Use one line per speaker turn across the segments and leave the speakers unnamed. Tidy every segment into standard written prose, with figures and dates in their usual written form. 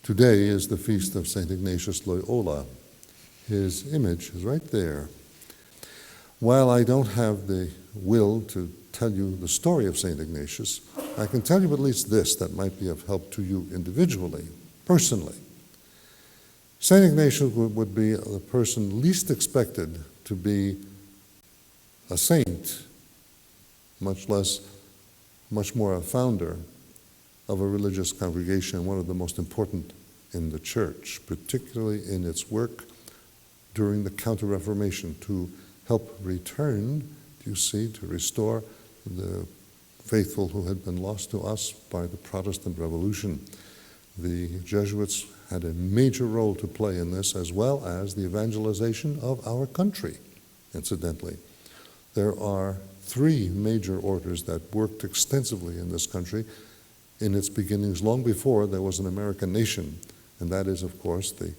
Today is the feast of St. Ignatius Loyola. His image is right there. While I don't have the will to tell you the story of St. Ignatius, I can tell you at least this that might be of help to you individually, personally. St. Ignatius would be the person least expected to be a saint, much more a founder of a religious congregation, one of the most important in the church, particularly in its work during the Counter-Reformation to help return, to restore the faithful who had been lost to us by the Protestant Revolution. The Jesuits had a major role to play in this, as well as the evangelization of our country, incidentally. There are 3 major orders that worked extensively in this country in its beginnings, long before there was an American nation, and that is, of course, the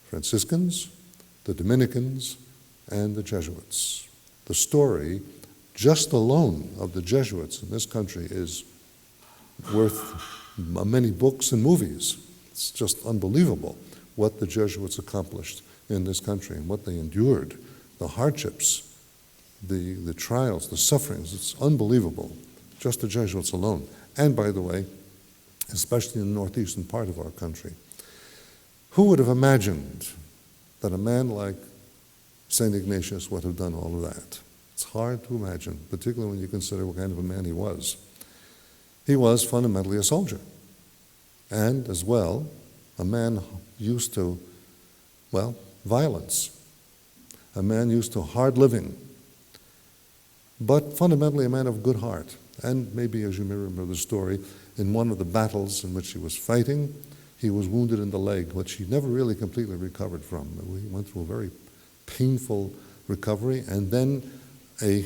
Franciscans, the Dominicans, and the Jesuits. The story, just alone, of the Jesuits in this country is worth many books and movies. It's just unbelievable what the Jesuits accomplished in this country and what they endured, the hardships, the trials, the sufferings. It's unbelievable, just the Jesuits alone. And by the way, especially in the northeastern part of our country. Who would have imagined that a man like St. Ignatius would have done all of that? It's hard to imagine, particularly when you consider what kind of a man he was. He was fundamentally a soldier, and as well, a man used to, violence, a man used to hard living, but fundamentally a man of good heart. And maybe, as you may remember the story, in one of the battles in which he was fighting, he was wounded in the leg, which he never really completely recovered from. He went through a very painful recovery, and then a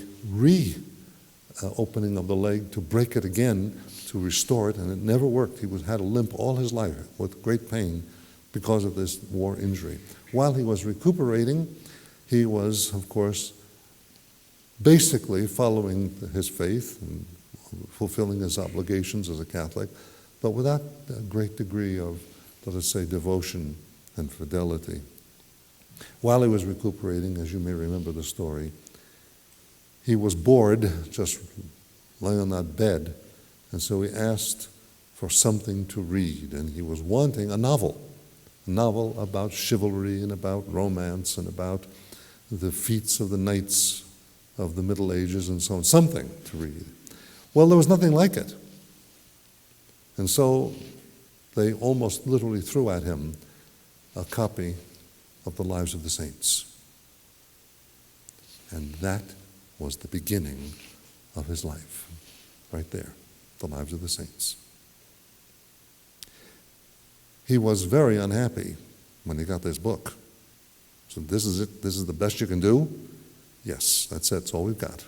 opening of the leg to break it again, to restore it, and it never worked. He had a limp all his life with great pain because of this war injury. While he was recuperating, he was, of course, basically following his faith and fulfilling his obligations as a Catholic, but without a great degree of, let us say, devotion and fidelity. While he was recuperating, as you may remember the story, he was bored just lying on that bed, and so he asked for something to read, and he was wanting a novel about chivalry and about romance and about the feats of the knights of the Middle Ages and so on, something to read. Well, there was nothing like it. And so they almost literally threw at him a copy of the Lives of the Saints. And that was the beginning of his life, right there, the Lives of the Saints. He was very unhappy when he got this book. So this is it, this is the best you can do? Yes, that's it, that's all we've got.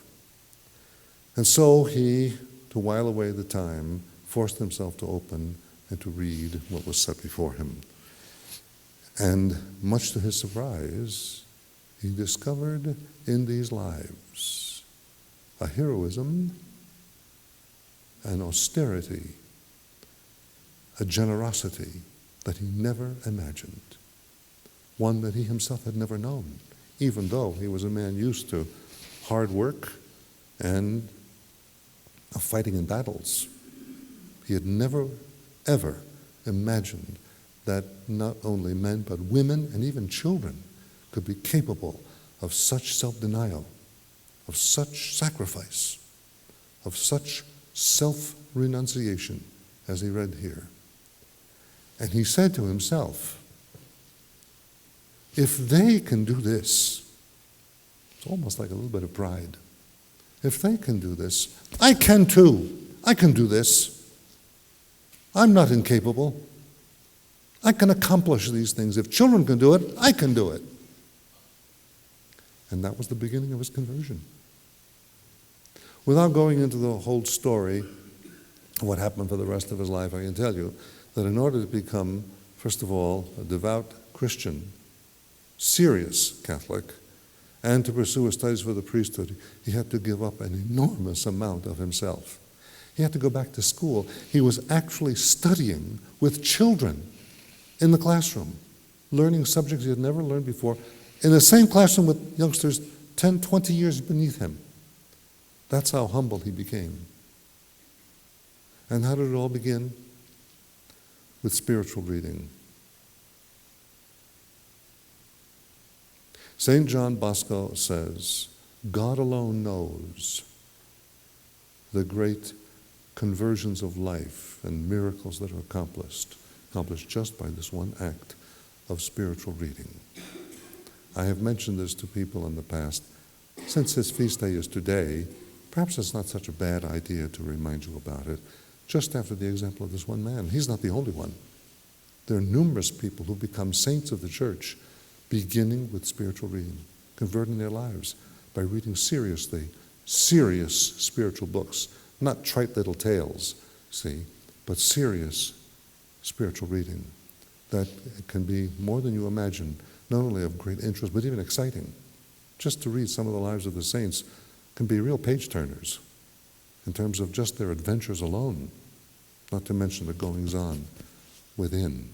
And so he, to while away the time, forced himself to open and to read what was set before him. And much to his surprise, he discovered in these lives a heroism, an austerity, a generosity that he never imagined, one that he himself had never known, even though he was a man used to hard work and fighting in battles. He had never, ever imagined that not only men, but women and even children could be capable of such self-denial, of such sacrifice, of such self-renunciation as he read here. And he said to himself, if they can do this, it's almost like a little bit of pride. If they can do this, I can too. I can do this. I'm not incapable. I can accomplish these things. If children can do it, I can do it. And that was the beginning of his conversion. Without going into the whole story of what happened for the rest of his life, I can tell you that in order to become, first of all, a devout Christian, serious Catholic, and to pursue his studies for the priesthood, he had to give up an enormous amount of himself. He had to go back to school. He was actually studying with children in the classroom, learning subjects he had never learned before, in the same classroom with youngsters 10, 20 years beneath him. That's how humble he became. And how did it all begin? With spiritual reading. St. John Bosco says, God alone knows the great conversions of life and miracles that are accomplished just by this one act of spiritual reading. I have mentioned this to people in the past. Since his feast day is today, perhaps it's not such a bad idea to remind you about it, just after the example of this one man. He's not the only one. There are numerous people who become saints of the church, beginning with spiritual reading, converting their lives by reading seriously, serious spiritual books, not trite little tales, see, but serious spiritual reading that can be more than you imagine, not only of great interest, but even exciting. Just to read some of the lives of the saints can be real page-turners in terms of just their adventures alone, not to mention the goings-on within.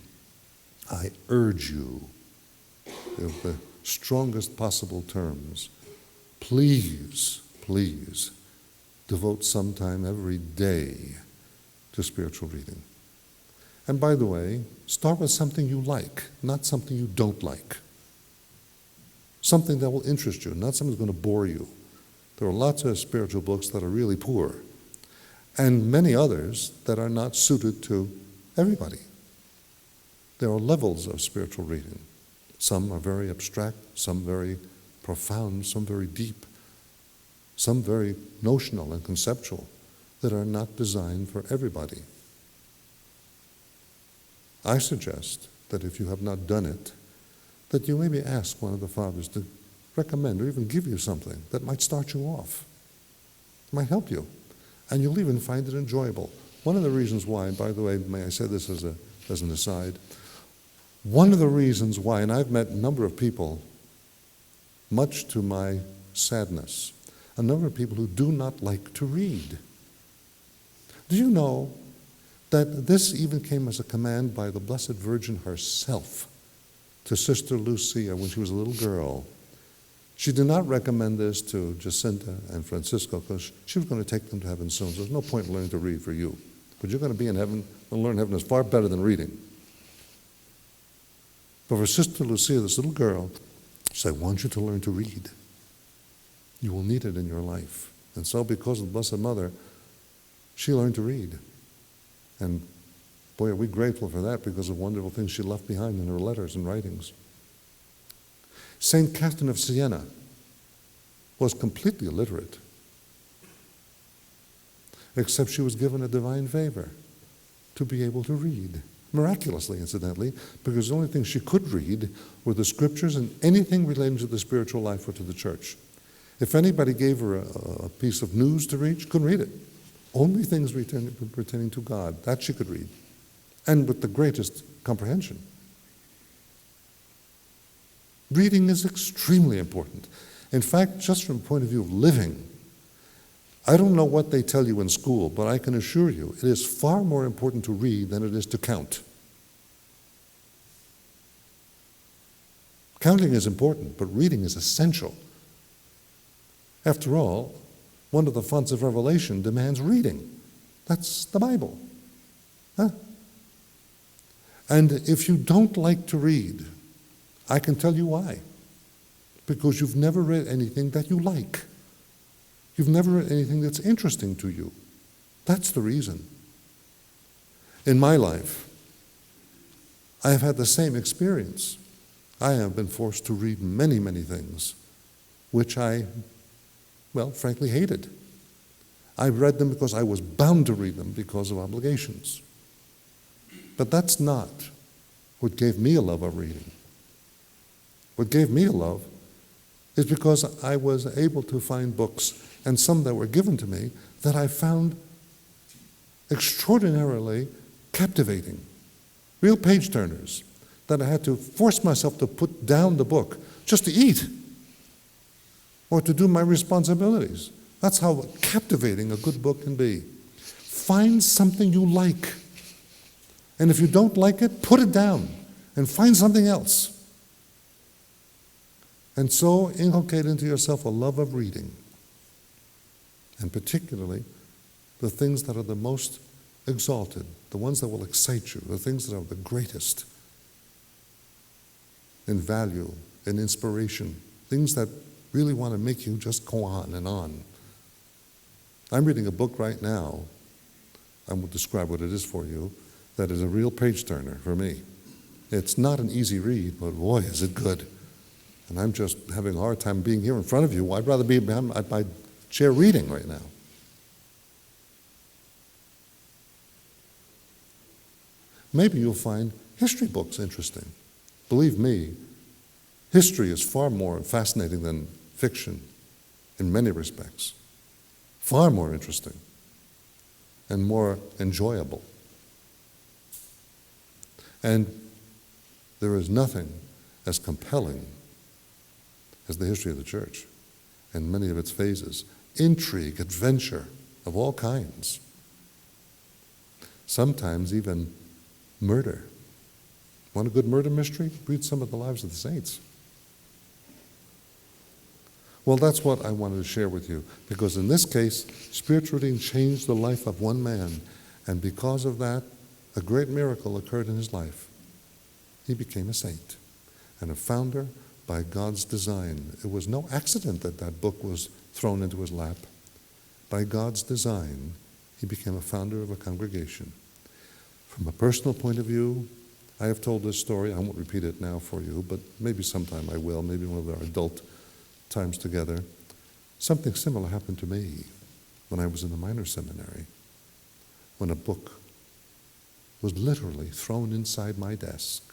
I urge you, in the strongest possible terms, please devote some time every day to spiritual reading. And by the way, start with something you like, not something you don't like. Something that will interest you, not something that's going to bore you. There are lots of spiritual books that are really poor, and many others that are not suited to everybody. There are levels of spiritual reading. Some are very abstract, some very profound, some very deep, some very notional and conceptual, that are not designed for everybody. I suggest that if you have not done it, that you maybe ask one of the fathers to recommend or even give you something that might start you off, might help you, and you'll even find it enjoyable. One of the reasons why, by the way, may I say this as an aside, one of the reasons why, and I've met a number of people, much to my sadness, a number of people who do not like to read. Do you know that this even came as a command by the Blessed Virgin herself to Sister Lucia when she was a little girl? She did not recommend this to Jacinta and Francisco because she was going to take them to heaven soon. So there's no point in learning to read for you. But you're going to be in heaven and learn heaven is far better than reading. But for Sister Lucia, this little girl, she said, I want you to learn to read. You will need it in your life. And so because of the Blessed Mother, she learned to read. And boy, are we grateful for that because of wonderful things she left behind in her letters and writings. St. Catherine of Siena was completely illiterate, except she was given a divine favor to be able to read. Miraculously, incidentally, because the only thing she could read were the scriptures and anything relating to the spiritual life or to the church. If anybody gave her a piece of news to read, she couldn't read it. Only things pertaining to God, that she could read, and with the greatest comprehension. Reading is extremely important. In fact, just from the point of view of living, I don't know what they tell you in school, but I can assure you it is far more important to read than it is to count. Counting is important, but reading is essential. After all, one of the fonts of revelation demands reading. That's the Bible. Huh? And if you don't like to read, I can tell you why. Because you've never read anything that you like. You've never read anything that's interesting to you. That's the reason. In my life, I have had the same experience. I have been forced to read many, many things, which I, frankly hated. I read them because I was bound to read them because of obligations. But that's not what gave me a love of reading. What gave me a love is because I was able to find books, and some that were given to me, that I found extraordinarily captivating. Real page-turners, that I had to force myself to put down the book just to eat or to do my responsibilities. That's how captivating a good book can be. Find something you like. And if you don't like it, put it down. and find something else. And so inculcate into yourself a love of reading, and particularly the things that are the most exalted, the ones that will excite you, the things that are the greatest in value, in inspiration, things that really want to make you just go on and on. I'm reading a book right now, I will describe what it is for you, that is a real page-turner for me. It's not an easy read, but boy, is it good. And I'm just having a hard time being here in front of you. I'd rather be behind my chair reading right now. Maybe you'll find history books interesting. Believe me, history is far more fascinating than fiction in many respects. Far more interesting and more enjoyable. And there is nothing as compelling as the history of the church and many of its phases. Intrigue, adventure of all kinds. Sometimes even murder. Want a good murder mystery? Read some of the lives of the saints. Well, that's what I wanted to share with you, because in this case, spiritual reading changed the life of one man, and because of that, a great miracle occurred in his life. He became a saint and a founder by God's design. It was no accident that that book was thrown into his lap. By God's design, he became a founder of a congregation. From a personal point of view, I have told this story. I won't repeat it now for you, but maybe sometime I will, maybe one of our adult times together. Something similar happened to me when I was in the minor seminary, when a book was literally thrown inside my desk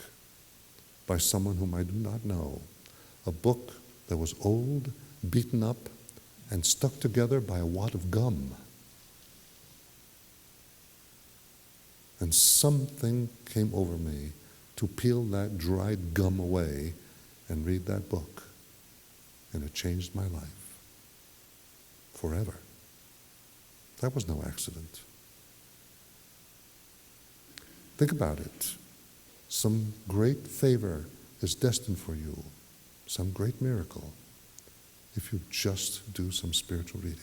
by someone whom I do not know. A book that was old, beaten up, and stuck together by a wad of gum. And something came over me to peel that dried gum away and read that book. And it changed my life forever. That was no accident. Think about it. Some great favor is destined for you, some great miracle, if you just do some spiritual reading.